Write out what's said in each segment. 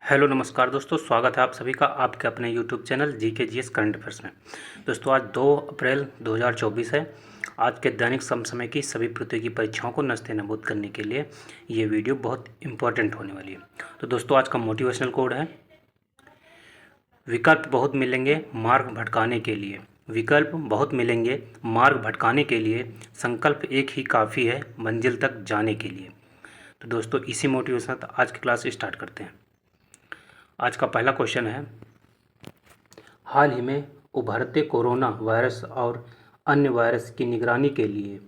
Hello नमस्कार दोस्तों, स्वागत है आप सभी का आपके अपने YouTube channel GK GS current affairs में। दोस्तों आज 2 अप्रैल 2024 है। आज के दैनिक समसामयिक की सभी प्रतियोगी परीक्षाओं को नस्तेनाबूद करने के लिए ये वीडियो बहुत इंपॉर्टेंट होने वाली है। तो दोस्तों आज का मोटिवेशनल कोड है, विकल्प बहुत मिलेंगे मार्ग भटकाने के लिए। विकल्प बहुत मिलेंगे मार्ग भटकाने के लिए, संकल्प एक ही काफ़ी है मंजिल तक जाने के लिए। तो दोस्तों इसी मोटिवेशन से आज की क्लास स्टार्ट करते हैं। आज का पहला क्वेश्चन है, हाल ही में उभरते कोरोना वायरस और अन्य वायरस की निगरानी के लिए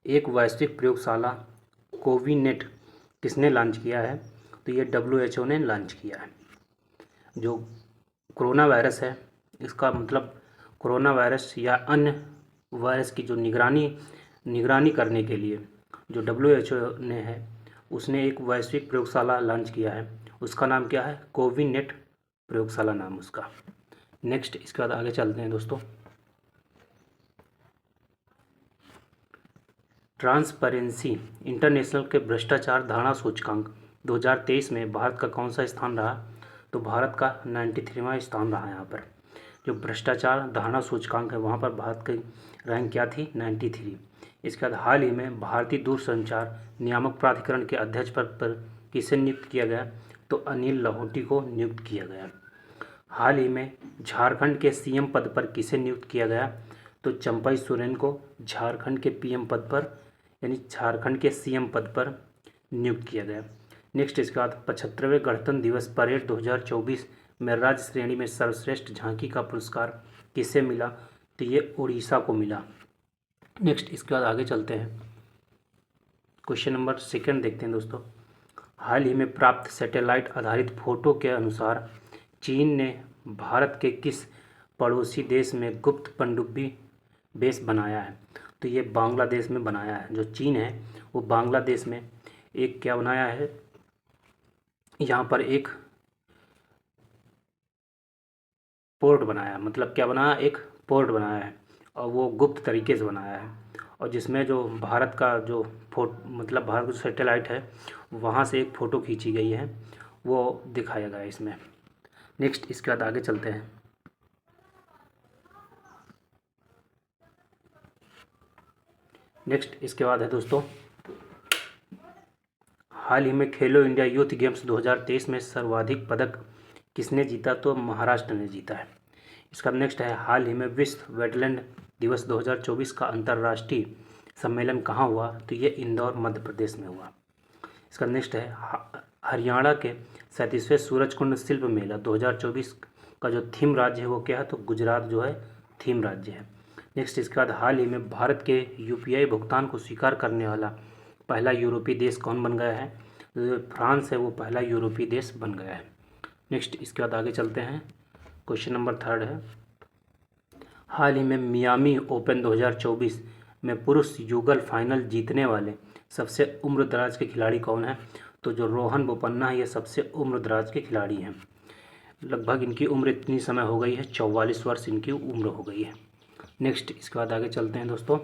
एक वैश्विक प्रयोगशाला कोविनेट किसने लॉन्च किया है? तो ये WHO ने लॉन्च किया है। जो कोरोना वायरस है, इसका मतलब कोरोना वायरस या अन्य वायरस की जो निगरानी करने के लिए जो WHO ने है, उसने एक वैश्विक प्रयोगशाला लॉन्च किया है। उसका नाम क्या है? कोविनेट प्रयोगशाला नाम उसका। नेक्स्ट इसके बाद आगे चलते हैं दोस्तों। ट्रांसपेरेंसी इंटरनेशनल के भ्रष्टाचार धारणा सूचकांक 2023 में भारत का कौन सा स्थान रहा? तो भारत का 93वां स्थान रहा। यहाँ पर जो भ्रष्टाचार धारणा सूचकांक है वहाँ पर भारत की रैंक क्या थी? 93। इसके बाद हाल ही में भारतीय दूरसंचार नियामक प्राधिकरण के अध्यक्ष पद पर किसे नियुक्त किया गया? तो अनिल लाहोटी को नियुक्त किया गया। हाल ही में झारखंड के सीएम पद पर किसे नियुक्त किया गया? तो चंपई सोरेन को झारखंड के पीएम पद पर यानी झारखंड के सीएम पद पर नियुक्त किया गया। नेक्स्ट इसके बाद 75वें गणतंत्र दिवस परेड 2024 में राज्य श्रेणी में सर्वश्रेष्ठ झांकी का पुरस्कार किसे मिला? तो ये उड़ीसा को मिला। नेक्स्ट इसके बाद आगे चलते हैं, क्वेश्चन नंबर सेकंड देखते हैं दोस्तों। हाल ही में प्राप्त सैटेलाइट आधारित फोटो के अनुसार चीन ने भारत के किस पड़ोसी देश में गुप्त पनडुब्बी बेस बनाया है? तो ये बांग्लादेश में बनाया है। जो चीन है वो बांग्लादेश में एक क्या बनाया है, यहाँ पर एक पोर्ट बनाया, मतलब क्या बनाया? एक पोर्ट बनाया है और वो गुप्त तरीके से बनाया है। और जिसमें जो भारत का जो मतलब भारत का सैटेलाइट है वहाँ से एक फ़ोटो खींची गई है, वो दिखाया गया है इसमें। नेक्स्ट इसके बाद आगे चलते हैं। नेक्स्ट इसके बाद है दोस्तों, हाल ही में खेलो इंडिया यूथ गेम्स 2023 में सर्वाधिक पदक किसने जीता? तो महाराष्ट्र ने जीता है। इसका नेक्स्ट है, हाल ही में विश्व वेटलैंड दिवस 2024 का अंतर्राष्ट्रीय सम्मेलन कहाँ हुआ? तो ये इंदौर मध्य प्रदेश में हुआ। इसका नेक्स्ट है, हरियाणा के 37वें सूरजकुंड शिल्प मेला 2024 का जो थीम राज्य है वो क्या है? तो गुजरात जो है थीम राज्य है। नेक्स्ट इसके बाद, हाल ही में भारत के UPI भुगतान को स्वीकार करने वाला पहला यूरोपीय देश कौन बन गया है? तो फ्रांस है वो पहला यूरोपीय देश बन गया है। नेक्स्ट इसके बाद आगे चलते हैं, क्वेश्चन नंबर थर्ड है, हाल ही में मियामी ओपन 2024 में पुरुष युगल फाइनल जीतने वाले सबसे उम्रदराज के खिलाड़ी कौन है? तो जो रोहन बोपन्ना है ये सबसे उम्रदराज के खिलाड़ी हैं। लगभग इनकी उम्र इतनी समय हो गई है, 44 वर्ष इनकी उम्र हो गई है। नेक्स्ट इसके बाद आगे चलते हैं दोस्तों।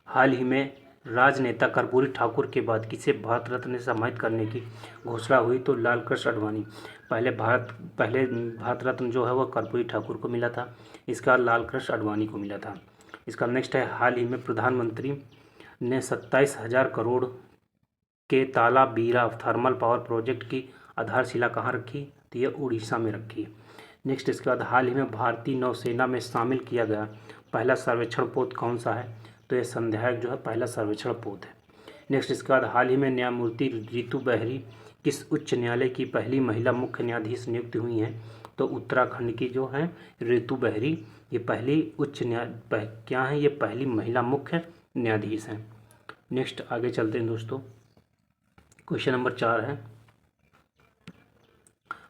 हाल ही में राजनेता कर्पूरी ठाकुर के बाद किसे भारत रत्न से सम्मानित करने की घोषणा हुई? तो लाल कृष्ण आडवाणी। पहले भारत रत्न जो है वो कर्पूरी ठाकुर को मिला था, इसके बाद लाल कृष्ण आडवाणी को मिला था। इसका नेक्स्ट है, हाल ही में प्रधानमंत्री ने 27,000 करोड़ के तालाबीरा थर्मल पावर प्रोजेक्ट की आधारशिला कहाँ रखी? तो ये उड़ीसा में रखी। नेक्स्ट इसके बाद, हाल ही में भारतीय नौसेना में शामिल किया गया पहला सर्वेक्षण पोत कौन सा है? तो ये संध्यायक जो है पहला सर्वेक्षण पोत है। नेक्स्ट इसके बाद, हाल ही में न्यायमूर्ति रितु बेहरी किस उच्च न्यायालय की पहली महिला मुख्य न्यायाधीश नियुक्त हुई हैं? तो उत्तराखंड की जो है रितु बेहरी, ये पहली क्या है? ये पहली महिला मुख्य न्यायाधीश हैं। नेक्स्ट आगे चलते हैं दोस्तों, क्वेश्चन नंबर 4 है,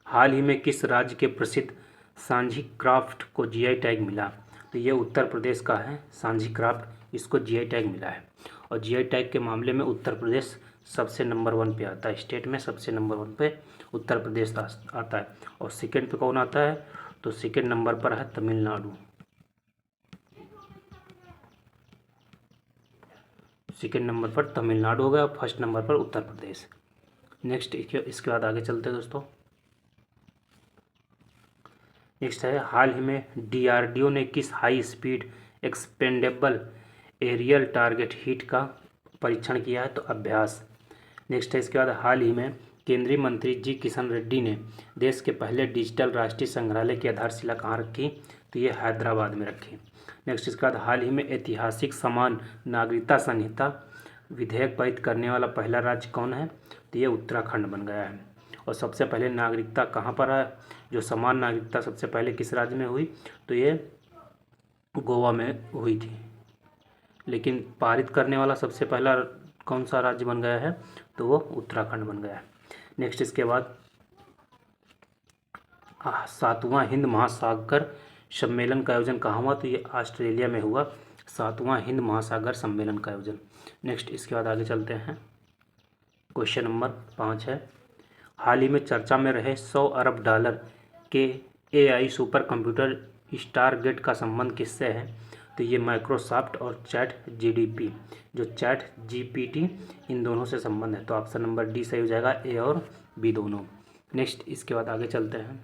हाल ही में किस राज्य के प्रसिद्ध सांझी क्राफ्ट को GI टैग मिला? तो ये उत्तर प्रदेश का है सांझी क्राफ्ट, इसको GI टैग मिला है। और GI टैग के मामले में उत्तर प्रदेश सबसे नंबर 1 पे आता है, स्टेट में सबसे नंबर 1 पे उत्तर प्रदेश आता है। और सेकंड पे कौन आता है? तो सेकंड नंबर पर है तमिलनाडु। सेकंड नंबर पर तमिलनाडु हो गया और फर्स्ट नंबर पर उत्तर प्रदेश। नेक्स्ट इसके बाद आगे चलते हैं दोस्तों। नेक्स्ट है, हाल ही में DRDO ने किस high speed expendable aerial target hit का परीक्षण किया है? तो अभ्यास। नेक्स्ट है इसके बाद, हाल ही में केंद्रीय मंत्री जी किशन रेड्डी ने देश के पहले डिजिटल राष्ट्रीय संग्रहालय की आधारशिला कहाँ रखी? तो ये हैदराबाद में रखी। नेक्स्ट इसके बाद, हाल ही में ऐतिहासिक समान नागरिकता संहिता विधेयक पारित करने वाला पहला राज्य कौन है? तो ये उत्तराखंड बन गया है। और सबसे पहले नागरिकता कहाँ पर है, जो समान नागरिकता सबसे पहले किस राज्य में हुई? तो ये गोवा में हुई थी। लेकिन पारित करने वाला सबसे पहला कौन सा राज्य बन गया है? तो वो उत्तराखंड बन गया है। नेक्स्ट इसके बाद, 7वां हिंद महासागर सम्मेलन का आयोजन कहाँ हुआ? तो ये ऑस्ट्रेलिया में हुआ 7वां हिंद महासागर सम्मेलन का आयोजन। नेक्स्ट इसके बाद आगे चलते हैं। क्वेश्चन नंबर 5 है, हाल ही में चर्चा में रहे 100 अरब डॉलर के AI सुपर कंप्यूटर स्टारगेट का संबंध किससे है? तो ये माइक्रोसॉफ्ट और ChatGPT, जो ChatGPT इन दोनों से संबंध है। तो ऑप्शन नंबर डी सही हो जाएगा, ए और बी दोनों। नेक्स्ट इसके बाद आगे चलते हैं।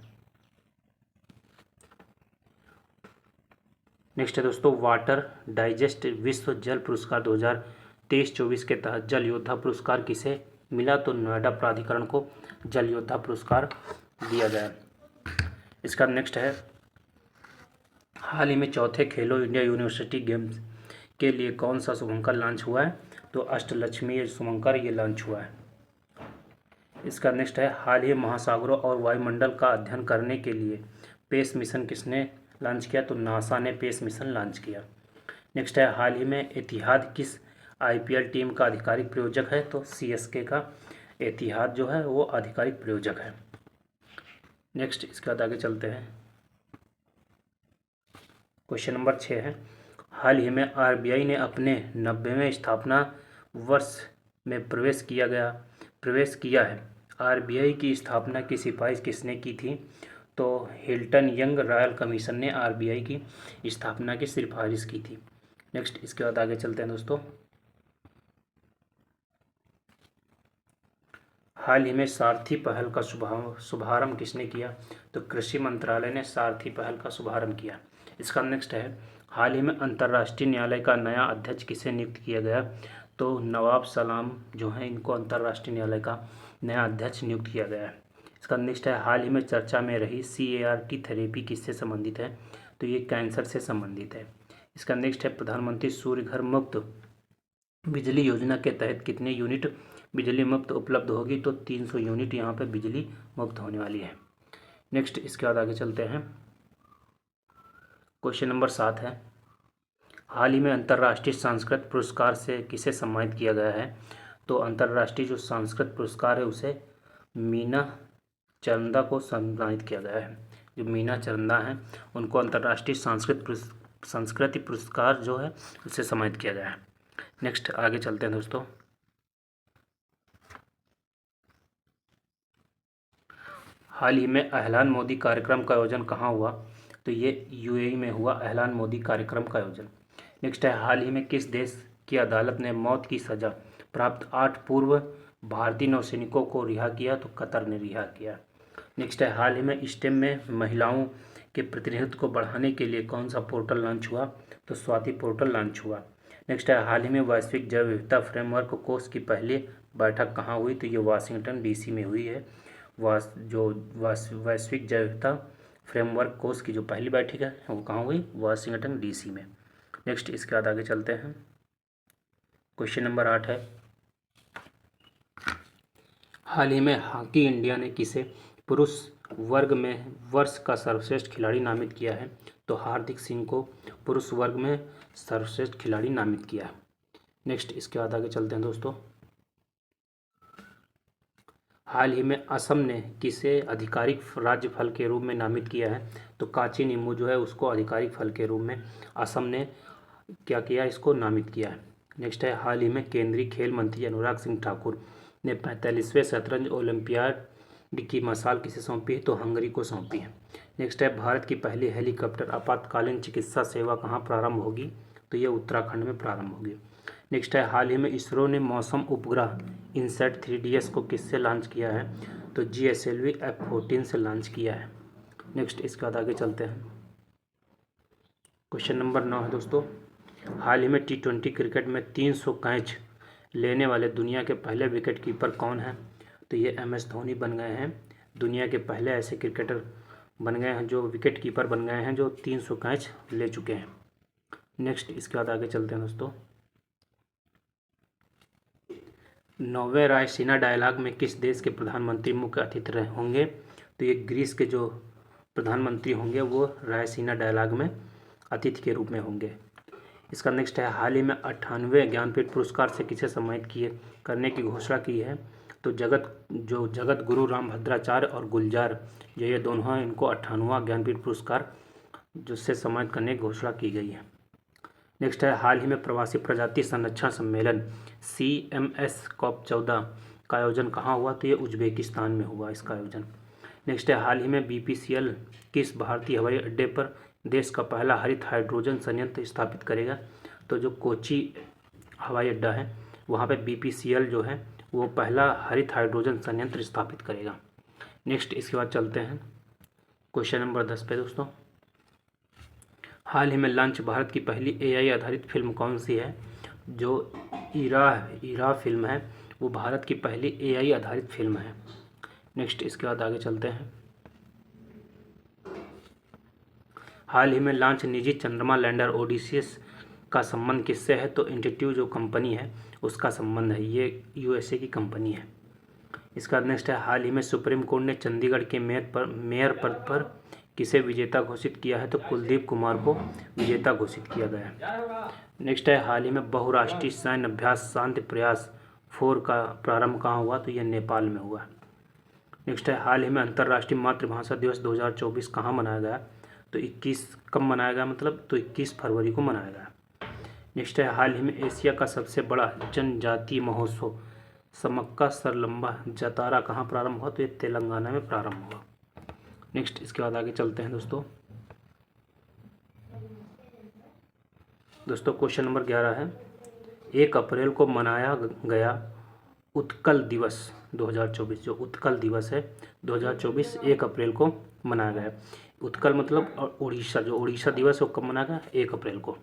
नेक्स्ट है दोस्तों, वाटर डाइजेस्ट विश्व जल पुरस्कार 2023-24 के तहत जल योद्धा पुरस्कार किसे मिला? तो नोएडा प्राधिकरण को जल योद्धा पुरस्कार दिया गया। इसका नेक्स्ट है, हाल ही में चौथे खेलो इंडिया यूनिवर्सिटी गेम्स के लिए कौन सा शुभंकर लॉन्च हुआ है? तो अष्टलक्ष्मी शुभंकर ये लॉन्च हुआ है। इसका नेक्स्ट है, हाल ही महासागरों और वायुमंडल का अध्ययन करने के लिए पेस मिशन किसने लॉन्च किया? तो नासा ने पेस मिशन लॉन्च किया। नेक्स्ट है, हाल ही में एतिहाद किस IPL टीम का आधिकारिक प्रायोजक है? तो CSK का एतिहाद जो है वो आधिकारिक प्रायोजक है। नेक्स्ट इसके बाद आगे चलते हैं। क्वेश्चन नंबर 6 है, हाल ही में RBI ने अपने 90वें स्थापना वर्ष में प्रवेश किया है। RBI की स्थापना की सिफारिश किसने की थी? तो हिल्टन यंग रॉयल कमीशन ने RBI की स्थापना की सिफारिश की थी। नेक्स्ट इसके बाद आगे चलते हैं दोस्तों। हाल ही में सारथी पहल का शुभारंभ किसने किया? तो कृषि मंत्रालय ने सारथी पहल का शुभारंभ किया। इसका नेक्स्ट है, हाल ही में अंतर्राष्ट्रीय न्यायालय का नया अध्यक्ष किसे नियुक्त किया गया? तो नवाब सलाम जो हैं इनको अंतर्राष्ट्रीय न्यायालय का नया अध्यक्ष नियुक्त किया गया है। इसका नेक्स्ट है, हाल ही में चर्चा में रही CAR-T थेरेपी किससे संबंधित है? तो ये कैंसर से संबंधित है। इसका नेक्स्ट है, प्रधानमंत्री सूर्य घर मुफ्त बिजली योजना के तहत कितने यूनिट बिजली मुफ्त उपलब्ध होगी? तो 300 यूनिट यहाँ पे बिजली मुफ्त होने वाली है। नेक्स्ट इसके बाद आगे चलते हैं। क्वेश्चन नंबर 7 है, हाल ही में अंतर्राष्ट्रीय संस्कृत पुरस्कार से किसे सम्मानित किया गया है? तो अंतर्राष्ट्रीय जो संस्कृत पुरस्कार है उसे मीना चंदा को सम्मानित किया गया है। जो मीना चंदा हैं उनको अंतर्राष्ट्रीय संस्कृति पुरस्कार जो है उससे सम्मानित किया गया है। नेक्स्ट आगे चलते हैं दोस्तों। हाल ही में एहलान मोदी कार्यक्रम का आयोजन कहाँ हुआ? तो ये UAE में हुआ एहलान मोदी कार्यक्रम का आयोजन। नेक्स्ट है, हाल ही में किस देश की अदालत ने मौत की सज़ा प्राप्त 8 पूर्व भारतीय नौसैनिकों को रिहा किया? तो कतर ने रिहा किया। नेक्स्ट है, हाल ही में स्टेम में महिलाओं के प्रतिनिधित्व को बढ़ाने के लिए कौन सा पोर्टल लॉन्च हुआ? तो स्वाति पोर्टल लॉन्च हुआ। नेक्स्ट है, हाल ही में वैश्विक जैव विविधता फ्रेमवर्क कोष की पहली बैठक कहाँ हुई? तो ये वाशिंगटन DC में हुई है। वैश्विक जैव विविधता फ्रेमवर्क कोर्स की जो पहली बैठक है वो कहाँ हुई? वाशिंगटन DC में। नेक्स्ट इसके बाद आगे चलते हैं। क्वेश्चन नंबर 8 है, हाल ही में हॉकी इंडिया ने किसे पुरुष वर्ग में वर्ष का सर्वश्रेष्ठ खिलाड़ी नामित किया है? तो हार्दिक सिंह को पुरुष वर्ग में सर्वश्रेष्ठ खिलाड़ी नामित किया है। नेक्स्ट इसके बाद आगे चलते हैं दोस्तों। हाल ही में असम ने किसे आधिकारिक राज्य फल के रूप में नामित किया है? तो काची नींबू जो है उसको आधिकारिक फल के रूप में असम ने क्या किया, इसको नामित किया है। नेक्स्ट है, हाल ही में केंद्रीय खेल मंत्री अनुराग सिंह ठाकुर ने 45वें शतरंज ओलंपियाड की मशाल किसे सौंपी है? तो हंगरी को सौंपी है। नेक्स्ट है, भारत की पहली हेलीकॉप्टर आपातकालीन चिकित्सा सेवा कहाँ प्रारंभ होगी? तो ये उत्तराखंड में प्रारंभ होगी। नेक्स्ट है हाल ही में इसरो ने मौसम उपग्रह इनसैट 3DS को किससे लॉन्च किया है? तो GSLV F14 से लॉन्च किया है। नेक्स्ट इसके बाद आगे चलते हैं। क्वेश्चन नंबर 9 है दोस्तों, हाल ही में T20 क्रिकेट में 300 कैच लेने वाले दुनिया के पहले विकेट कीपर कौन हैं? तो ये MS धोनी बन गए हैं। दुनिया के पहले ऐसे क्रिकेटर बन गए हैं जो विकेट कीपर बन गए हैं जो 300 कैच ले चुके हैं। नेक्स्ट इसके बाद आगे चलते हैं दोस्तों। 9वें रायसीना डायलॉग में किस देश के प्रधानमंत्री मुख्य अतिथि होंगे? तो ये ग्रीस के जो प्रधानमंत्री होंगे वो रायसीना डायलॉग में अतिथि के रूप में होंगे। इसका नेक्स्ट है हाल ही में 98वें ज्ञानपीठ पुरस्कार से किसे सम्मानित करने की घोषणा की है? तो जगत गुरु रामभद्राचार्य और गुलजार जो ये दोनों हैं, इनको 98वां ज्ञानपीठ पुरस्कार जिससे सम्मानित करने की घोषणा की गई है। नेक्स्ट है हाल ही में प्रवासी प्रजाति संरक्षण सम्मेलन CMS COP14 का आयोजन कहाँ हुआ? तो ये उज्बेकिस्तान में हुआ इसका आयोजन। नेक्स्ट है हाल ही में BPCL किस भारतीय हवाई अड्डे पर देश का पहला हरित हाइड्रोजन संयंत्र स्थापित करेगा? तो जो कोची हवाई अड्डा है वहाँ पे BPCL जो है वो पहला हरित हाइड्रोजन संयंत्र स्थापित करेगा। नेक्स्ट इसके बाद चलते हैं क्वेश्चन नंबर 10 पे दोस्तों। हाल ही में लॉन्च भारत की पहली AI आधारित फिल्म कौन सी है? जो इरा फिल्म है वो भारत की पहली AI आधारित फिल्म है। नेक्स्ट इसके बाद आगे चलते हैं। हाल ही में लॉन्च निजी चंद्रमा लैंडर ओडिसीस का संबंध किससे है? तो इंस्टीट्यूट जो कंपनी है उसका संबंध है, ये USA की कंपनी है। इसका नेक्स्ट है हाल ही में सुप्रीम कोर्ट ने चंडीगढ़ के मेयर पद पर किसे विजेता घोषित किया है? तो कुलदीप कुमार को विजेता घोषित किया गया है। नेक्स्ट है हाल ही में बहुराष्ट्रीय सैन्य अभ्यास शांति प्रयास 4 का प्रारंभ कहाँ हुआ? तो यह नेपाल में हुआ। नेक्स्ट है हाल ही में अंतर्राष्ट्रीय मातृभाषा दिवस 2024 कहाँ मनाया गया? तो 21 कब मनाया गया? मतलब तो 21 फरवरी को मनाया गया। नेक्स्ट है हाल ही में एशिया का सबसे बड़ा जनजातीय महोत्सव समक्का सरलम्बा जातरा कहाँ प्रारंभ हुआ? तो ये तेलंगाना में प्रारंभ हुआ। नेक्स्ट इसके बाद आगे चलते हैं दोस्तों क्वेश्चन नंबर 11 है 1 अप्रैल को मनाया गया उत्कल दिवस 2024, जो उत्कल दिवस है 2024 1 अप्रैल को मनाया गया। उत्कल मतलब उड़ीसा, जो उड़ीसा दिवस है वो कब मनाया गया? 1 अप्रैल को।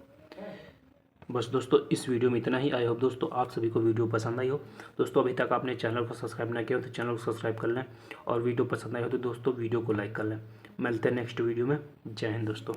बस दोस्तों इस वीडियो में इतना ही। आई होप दोस्तों आप सभी को वीडियो पसंद आई हो। दोस्तों अभी तक आपने चैनल को सब्सक्राइब ना किया हो तो चैनल को सब्सक्राइब कर लें, और वीडियो पसंद आई हो तो दोस्तों वीडियो को लाइक कर लें। मिलते हैं नेक्स्ट वीडियो में। जय हिंद दोस्तों।